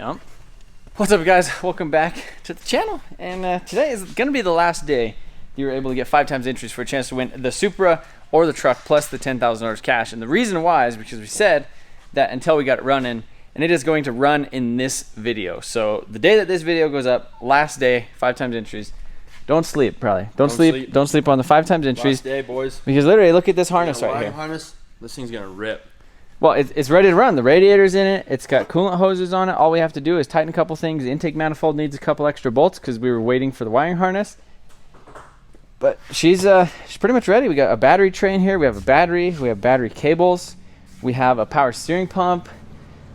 Yep. What's up, guys? Welcome back to the channel. And today is going to be the last day you were able to get 5 times entries for a chance to win the Supra or the truck plus the $10,000 cash. And the reason why is because we said that until we got it running, and it is going to run in this video. So the day that this video goes up, last day, 5 times entries. Don't sleep, probably. Don't sleep on the 5 times entries. Last day, boys. Because literally, look at this harness right here. Harness, this thing's gonna rip. Well, it's ready to run. The radiator's in it. It's got coolant hoses on it. All we have to do is tighten a couple things. The intake manifold needs a couple extra bolts because we were waiting for the wiring harness. But she's pretty much ready. We got a battery tray in here. We have a battery. We have battery cables. We have a power steering pump.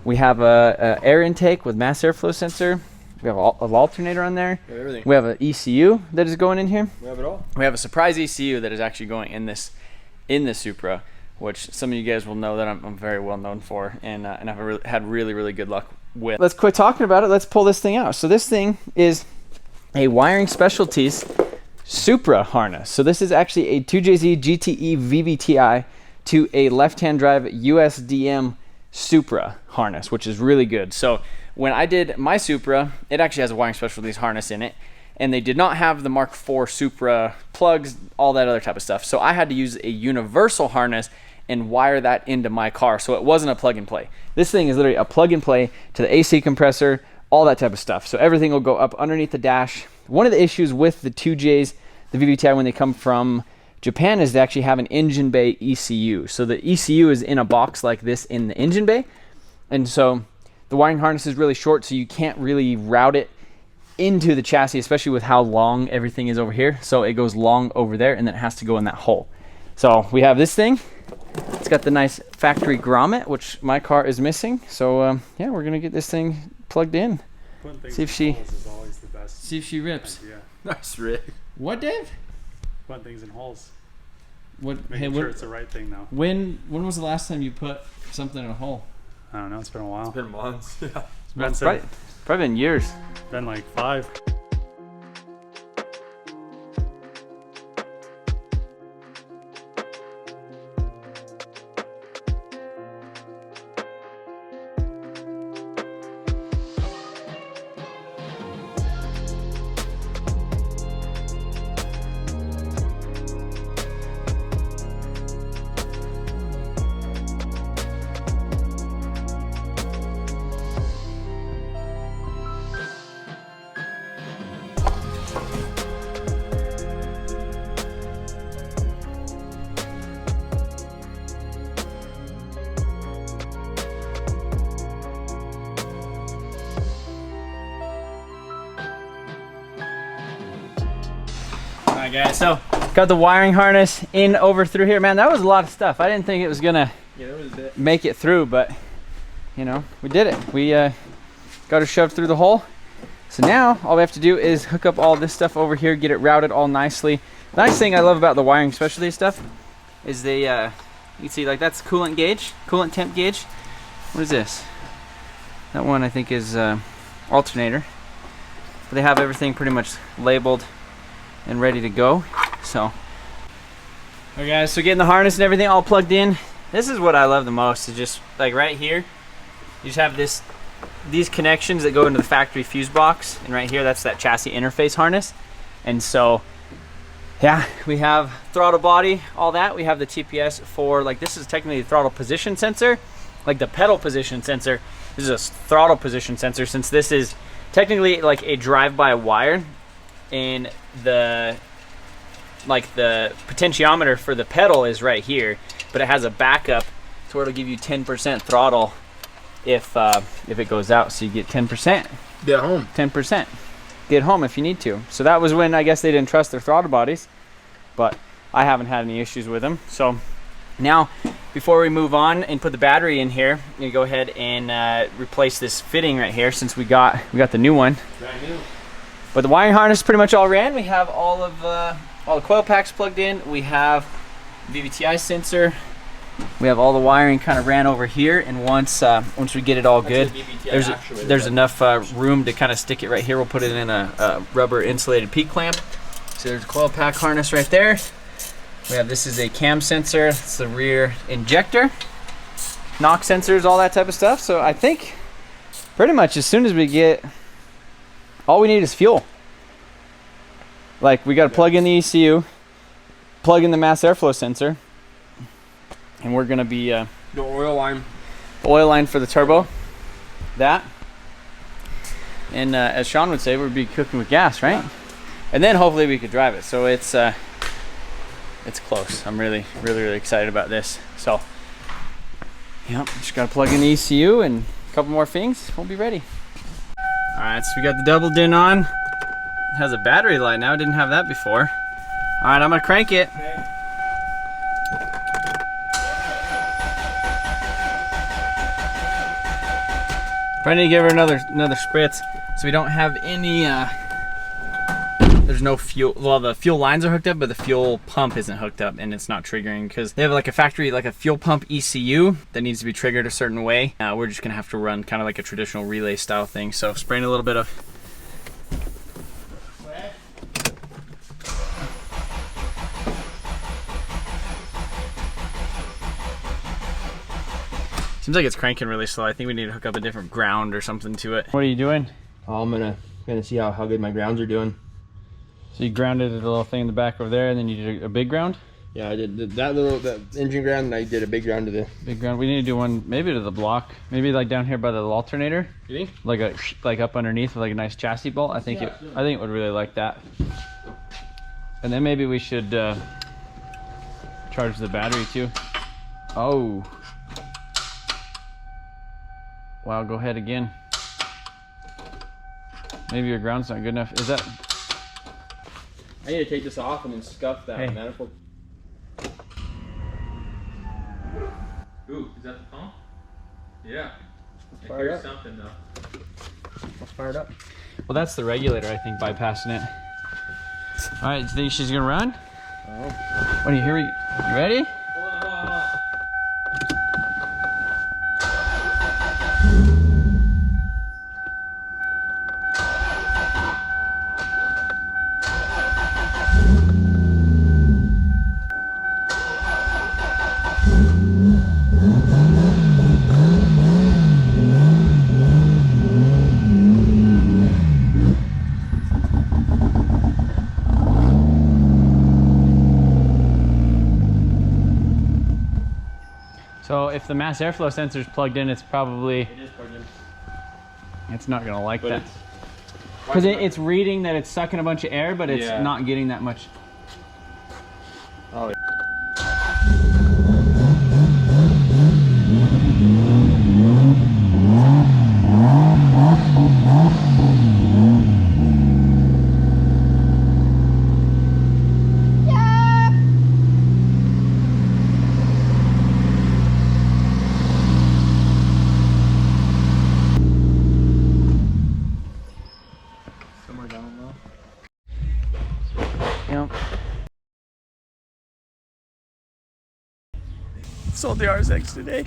We have a air intake with mass airflow sensor. We have an alternator on there. We have everything. We have an ECU that is going in here. We have it all. We have a surprise ECU that is actually going in the Supra, which some of you guys will know that I'm very well known for, and I've had really good luck with. Let's quit talking about it. Let's pull this thing out. So this thing is a Wiring Specialties Supra harness. So this is actually a 2JZ GTE VVTi to a left-hand drive USDM Supra harness, which is really good. So when I did my Supra, it actually has a Wiring Specialties harness in it, and they did not have the Mark IV Supra plugs, all that other type of stuff. So I had to use a universal harness and wire that into my car, so it wasn't a plug and play. This thing is literally a plug and play to the AC compressor, all that type of stuff. So everything will go up underneath the dash. One of the issues with the 2Js, the VVTi, when they come from Japan, is they actually have an engine bay ECU. So the ECU is in a box like this in the engine bay, and so the wiring harness is really short, so you can't really route it into the chassis, especially with how long everything is over here. So it goes long over there, and then it has to go in that hole. So we have this thing. It's got the nice factory grommet, which my car is missing. So yeah, we're gonna get this thing plugged in. See if she is always the best. See if she rips. Idea. Nice, Rick. What, Dave? Putting things in holes. What? Making sure it's the right thing though. When was the last time you put something in a hole? I don't know. It's been a while. It's been months. Yeah. It's been Probably been years. been like 5. Alright guys, so got the wiring harness in over through here. Man, that was a lot of stuff. I didn't think it was gonna make it through, but you know, we did it. We got it shoved through the hole. So now all we have to do is hook up all this stuff over here, get it routed all nicely. The nice thing I love about the Wiring Specialty stuff is they you can see, like, that's coolant gauge, coolant temp gauge. What is this? That one I think is alternator. But they have everything pretty much labeled and ready to go. So okay guys, so getting the harness and everything all plugged in. This is what I love the most, is just like right here you just have these connections that go into the factory fuse box, and right here that's that chassis interface harness. And so yeah, we have throttle body, all that. We have the TPS for, like, this is technically the throttle position sensor, like the pedal position sensor. This is a throttle position sensor, since this is technically like a drive-by-wire, and the potentiometer for the pedal is right here, but it has a backup to where it'll give you 10% throttle if it goes out, so you get 10%. Get home. 10%. Get home if you need to. So that was when I guess they didn't trust their throttle bodies, but I haven't had any issues with them. So now, before we move on and put the battery in here, I'm gonna go ahead and replace this fitting right here, since we got the new one. Brand new. But the wiring harness pretty much all ran. We have all the coil packs plugged in. We have VVTi sensor. We have all the wiring kind of ran over here, and once we get it all good, there's enough room to kind of stick it right here. We'll put it in a rubber insulated P clamp. So there's a coil pack harness right there. We have, this is a cam sensor. It's the rear injector. Knock sensors, all that type of stuff. So I think pretty much as soon as we get, all we need is fuel. Like, we got to plug in the ECU, plug in the mass airflow sensor, and we're going to be The oil line. oil line for the turbo, that, and as Sean would say, we'd be cooking with gas, right? And then hopefully we could drive it. So it's close. I'm really excited about this. So yeah, just gotta plug in the ECU and a couple more things, we'll be ready. All right, so we got the double din on. It has a battery light now, didn't have that before. All right, I'm gonna crank it. Probably need to give her another spritz, so we don't have any. There's no fuel. Well, the fuel lines are hooked up, but the fuel pump isn't hooked up, and it's not triggering because they have like a factory, like a fuel pump ECU that needs to be triggered a certain way. We're just gonna have to run kind of like a traditional relay style thing. So spraying a little bit of. Seems like it's cranking really slow. I think we need to hook up a different ground or something to it. What are you doing? Oh, I'm gonna see how good my grounds are doing. So you grounded the little thing in the back over there, and then you did a big ground? Yeah, I did that engine ground, and I did a big ground to the big ground. We need to do one maybe to the block, maybe like down here by the alternator. You think? Like up underneath with like a nice chassis bolt. I think it would really like that. And then maybe we should charge the battery too. Oh. Wow, go ahead again. Maybe your ground's not good enough. Is that? I need to take this off and then scuff that manifold. Ooh, is that the pump? Yeah. Let's fire it up. Something though. Let's fire it up. Well, that's the regulator, I think, bypassing it. All right, do you think she's gonna run? Oh. What do you hear? You ready? Hold on. So if the mass airflow sensor is plugged in, it's probably... It is plugged in. It's not gonna like But that. Because it's reading that it's sucking a bunch of air, but it's not getting that much. Oh. Sold the RSX today.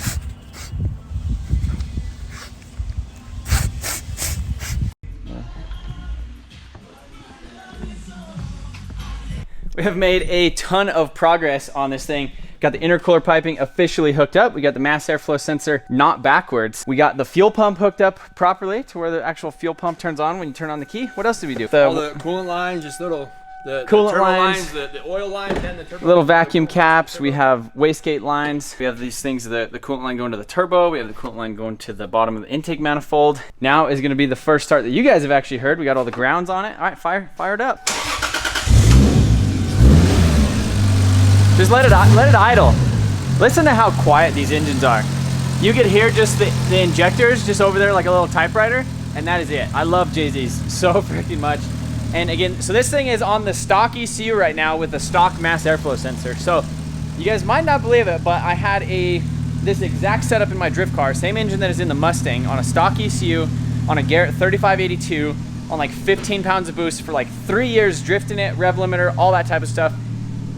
We have made a ton of progress on this thing. Got the intercooler piping officially hooked up. We got the mass airflow sensor not backwards. We got the fuel pump hooked up properly to where the actual fuel pump turns on when you turn on the key. What else did we do? All the coolant lines, just little... The coolant turbo lines, the oil lines, and the turbo. Little vacuum caps. We have wastegate lines. We have these things, the coolant line going to the turbo. We have the coolant line going to the bottom of the intake manifold. Now is going to be the first start that you guys have actually heard. We got all the grounds on it. All right, fire it up. Just let it idle. Listen to how quiet these engines are. You could hear just the injectors just over there like a little typewriter, and that is it. I love Jay-Z's so freaking much. And again, so this thing is on the stock ECU right now with the stock mass airflow sensor. So you guys might not believe it, but I had this exact setup in my drift car, same engine that is in the Mustang, on a stock ECU, on a Garrett 3582, on like 15 pounds of boost for like 3 years, drifting it, rev limiter, all that type of stuff.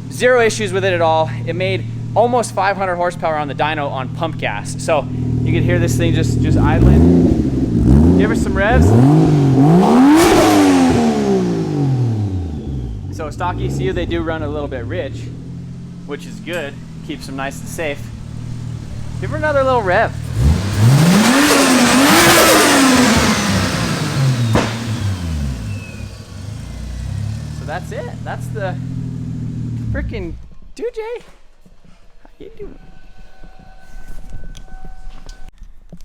Zero issues with it at all. It made almost 500 horsepower on the dyno on pump gas. So you can hear this thing just idling. Give her some revs. So stock ECU, they do run a little bit rich, which is good. Keeps them nice and safe. Give her another little rev. that's it. That's the freaking dude, Jay. How you doing?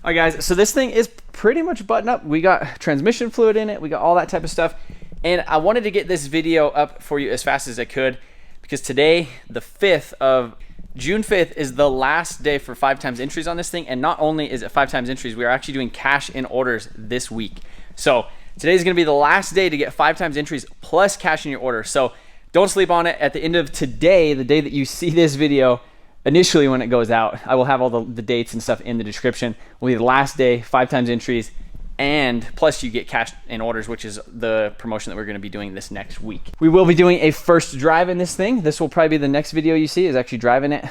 All right, guys. So this thing is pretty much buttoned up. We got transmission fluid in it. We got all that type of stuff. And I wanted to get this video up for you as fast as I could because today, the 5th of June 5th, is the last day for 5x entries on this thing. And not only is it 5x entries, we are actually doing cash in orders this week. So today's gonna be the last day to get 5x entries plus cash in your order. So don't sleep on it. At the end of today, the day that you see this video, initially when it goes out, I will have all the dates and stuff in the description. Will be the last day, 5x entries, and plus you get cash in orders, which is the promotion that we're gonna be doing this next week. We will be doing a first drive in this thing. This will probably be the next video you see, is actually driving it.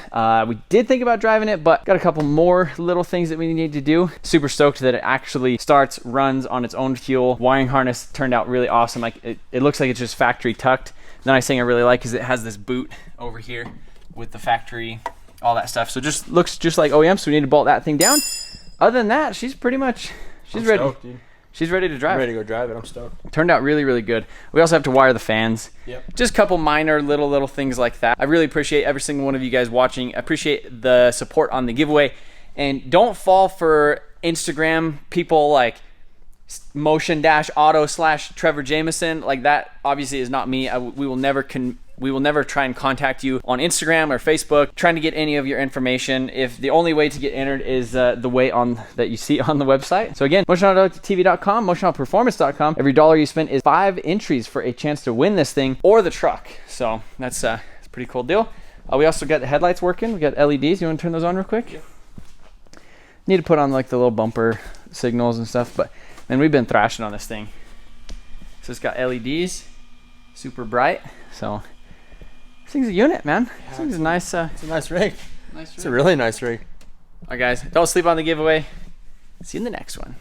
We did think about driving it, but got a couple more little things that we need to do. Super stoked that it actually starts, runs on its own fuel. Wiring harness turned out really awesome. Like it looks like it's just factory tucked. The nice thing I really like is it has this boot over here with the factory, all that stuff. So just looks just like OEM, so we need to bolt that thing down. Other than that, she's pretty much, she's ready. Stoked, dude. She's ready to drive. I'm ready to go drive it. I'm stoked. Turned out really, really good. We also have to wire the fans. Yep. Just a couple minor little things like that. I really appreciate every single one of you guys watching. I appreciate the support on the giveaway. And don't fall for Instagram people like motion-auto/Trevor Jameson. Like that obviously is not me. We will never try and contact you on Instagram or Facebook trying to get any of your information. If the only way to get entered is the way on that you see on the website. So again, motionautotv.com, motionautperformance.com. Every dollar you spend is 5 entries for a chance to win this thing or the truck. So that's a pretty cool deal. We also got the headlights working. We got LEDs. You want to turn those on real quick? Yeah. Need to put on like the little bumper signals and stuff, but man, we've been thrashing on this thing. So it's got LEDs, super bright. So this thing's a unit, man. Yeah, This thing's a nice. It's a nice rig. Nice rig. It's a really nice rig. All right, guys, don't sleep on the giveaway. See you in the next one.